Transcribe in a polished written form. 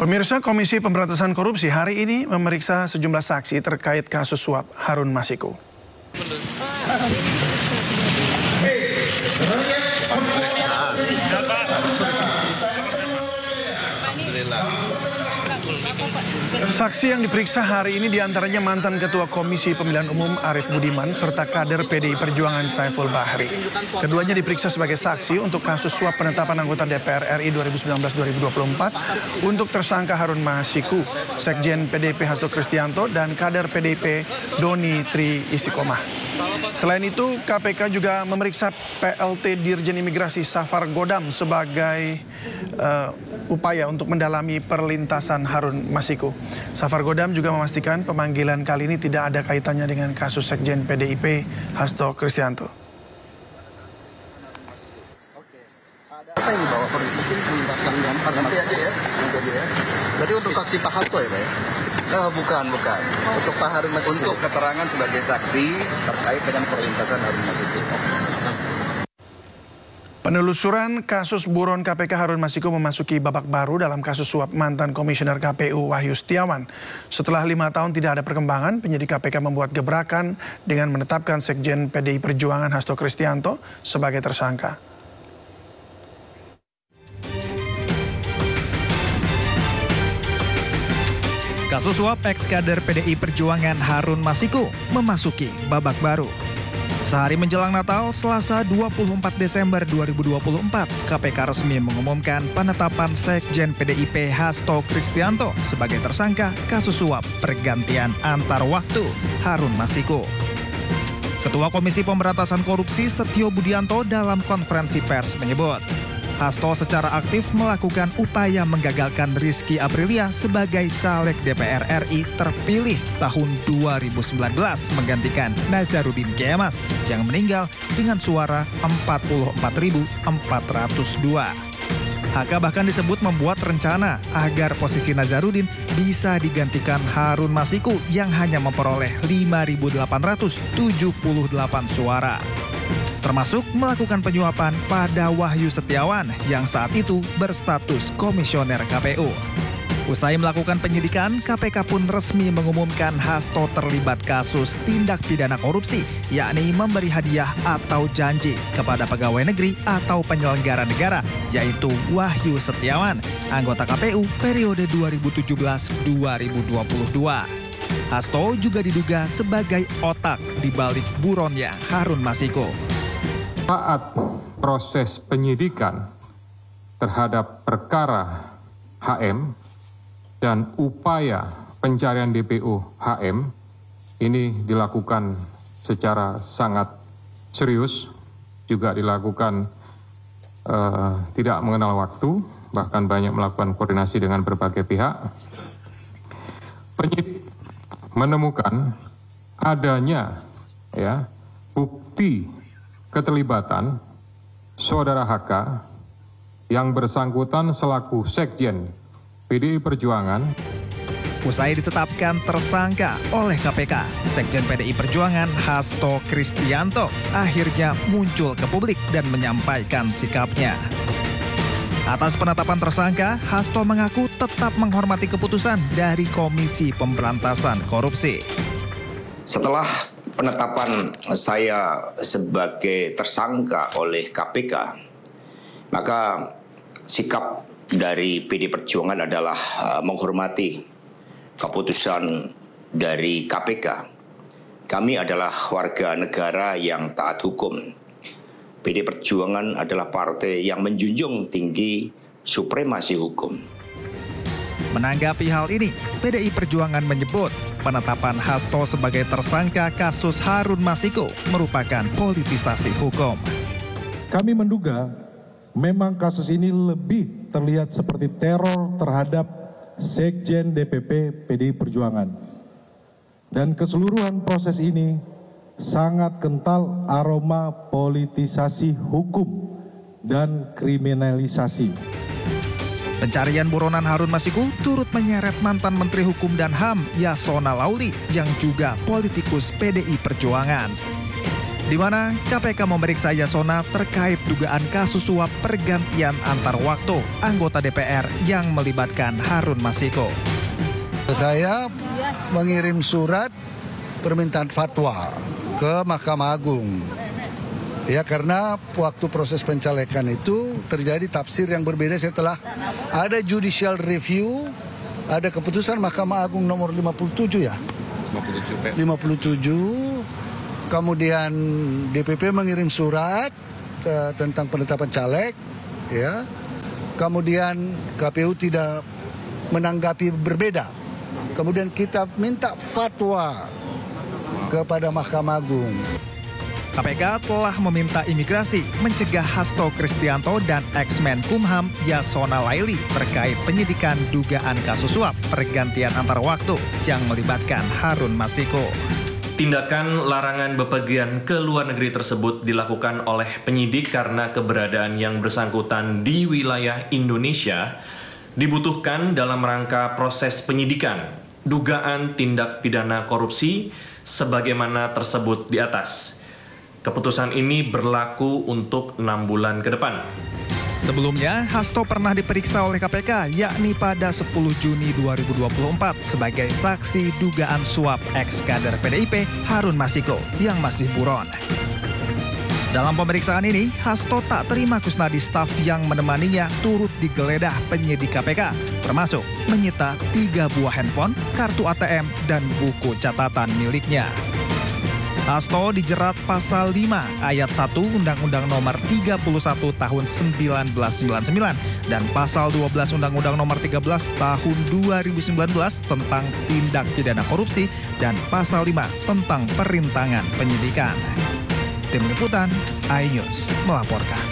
Pemirsa, Komisi Pemberantasan Korupsi hari ini memeriksa sejumlah saksi terkait kasus suap Harun Masiku. Saksi yang diperiksa hari ini diantaranya mantan Ketua Komisi Pemilihan Umum Arief Budiman serta kader PDI Perjuangan Saiful Bahri. Keduanya diperiksa sebagai saksi untuk kasus suap penetapan anggota DPR RI 2019-2024 untuk tersangka Harun Masiku, Sekjen PDIP Hasto Kristianto dan kader PDIP Doni Tri Istiqomah. Selain itu, KPK juga memeriksa PLT Dirjen Imigrasi Safar Godam sebagai upaya untuk mendalami perlintasan Harun Masiku. Safar Godam juga memastikan pemanggilan kali ini tidak ada kaitannya dengan kasus Sekjen PDIP Hasto Kristianto. Apa yang dibawa mungkin pelintasan gampang nanti aja ya. Jadi untuk saksi Pak Hasto ya Pak ya? Bukan. Untuk Pak Harun Masiku. Untuk keterangan sebagai saksi terkait dengan perlintasan Harun Masiku. Penelusuran kasus buron KPK Harun Masiku memasuki babak baru dalam kasus suap mantan Komisioner KPU Wahyu Setiawan. Setelah 5 tahun tidak ada perkembangan, penyidik KPK membuat gebrakan dengan menetapkan Sekjen PDI Perjuangan Hasto Kristianto sebagai tersangka. Kasus suap ex-kader PDI Perjuangan Harun Masiku memasuki babak baru. Sehari menjelang Natal, Selasa 24 Desember 2024, KPK resmi mengumumkan penetapan Sekjen PDIP Hasto Kristianto sebagai tersangka kasus suap pergantian antar waktu Harun Masiku. Ketua Komisi Pemberantasan Korupsi Setio Budianto dalam konferensi pers menyebut, Hasto secara aktif melakukan upaya menggagalkan Rizky Aprilia sebagai caleg DPR RI terpilih tahun 2019 menggantikan Nazarudin Kemas yang meninggal dengan suara 44.402. HK bahkan disebut membuat rencana agar posisi Nazarudin bisa digantikan Harun Masiku yang hanya memperoleh 5.878 suara. Termasuk melakukan penyuapan pada Wahyu Setiawan yang saat itu berstatus komisioner KPU. Usai melakukan penyidikan, KPK pun resmi mengumumkan Hasto terlibat kasus tindak pidana korupsi, yakni memberi hadiah atau janji kepada pegawai negeri atau penyelenggara negara, yaitu Wahyu Setiawan, anggota KPU periode 2017-2022. Hasto juga diduga sebagai otak di balik buronnya Harun Masiku. Saat proses penyidikan terhadap perkara HM dan upaya pencarian DPO HM ini dilakukan secara sangat serius, juga dilakukan tidak mengenal waktu, bahkan banyak melakukan koordinasi dengan berbagai pihak. Penyidik menemukan adanya bukti keterlibatan saudara HK yang bersangkutan selaku Sekjen PDI Perjuangan. Usai ditetapkan tersangka oleh KPK, Sekjen PDI Perjuangan Hasto Kristianto akhirnya muncul ke publik dan menyampaikan sikapnya. Atas penetapan tersangka, Hasto mengaku tetap menghormati keputusan dari Komisi Pemberantasan Korupsi. Setelah penetapan saya sebagai tersangka oleh KPK, maka sikap dari PD Perjuangan adalah menghormati keputusan dari KPK. Kami adalah warga negara yang taat hukum. PD Perjuangan adalah partai yang menjunjung tinggi supremasi hukum. Menanggapi hal ini, PDI Perjuangan menyebut penetapan Hasto sebagai tersangka kasus Harun Masiku merupakan politisasi hukum. Kami menduga memang kasus ini lebih terlihat seperti teror terhadap Sekjen DPP PDI Perjuangan. Dan keseluruhan proses ini sangat kental aroma politisasi hukum dan kriminalisasi. Pencarian buronan Harun Masiku turut menyeret mantan Menteri Hukum dan HAM Yasona Lauli yang juga politikus PDI Perjuangan. di mana KPK memeriksa Yasona terkait dugaan kasus suap pergantian antar waktu anggota DPR yang melibatkan Harun Masiku. Saya mengirim surat permintaan fatwa ke Mahkamah Agung. Ya, karena waktu proses pencalekan itu terjadi tafsir yang berbeda setelah ada judicial review, ada keputusan Mahkamah Agung nomor 57 ya. 57. Kemudian DPP mengirim surat tentang penetapan caleg, ya. Kemudian KPU tidak menanggapi berbeda. Kemudian kita minta fatwa kepada Mahkamah Agung. KPK telah meminta imigrasi mencegah Hasto Kristianto dan ex-Menkumham Yasona Laili terkait penyidikan dugaan kasus suap pergantian antar waktu yang melibatkan Harun Masiku. Tindakan larangan bepergian ke luar negeri tersebut dilakukan oleh penyidik karena keberadaan yang bersangkutan di wilayah Indonesia dibutuhkan dalam rangka proses penyidikan dugaan tindak pidana korupsi sebagaimana tersebut di atas. Keputusan ini berlaku untuk 6 bulan ke depan. Sebelumnya, Hasto pernah diperiksa oleh KPK, yakni pada 10 Juni 2024 sebagai saksi dugaan suap ex-kader PDIP Harun Masiku yang masih buron. Dalam pemeriksaan ini, Hasto tak terima Kusnadi staf yang menemaninya turut digeledah penyidik KPK, termasuk menyita 3 buah handphone, kartu ATM, dan buku catatan miliknya. Hasto dijerat pasal 5 ayat 1 Undang-Undang Nomor 31 Tahun 1999 dan pasal 12 Undang-Undang Nomor 13 Tahun 2019 tentang tindak pidana korupsi dan pasal 5 tentang perintangan penyidikan. Tim Liputan iNews melaporkan.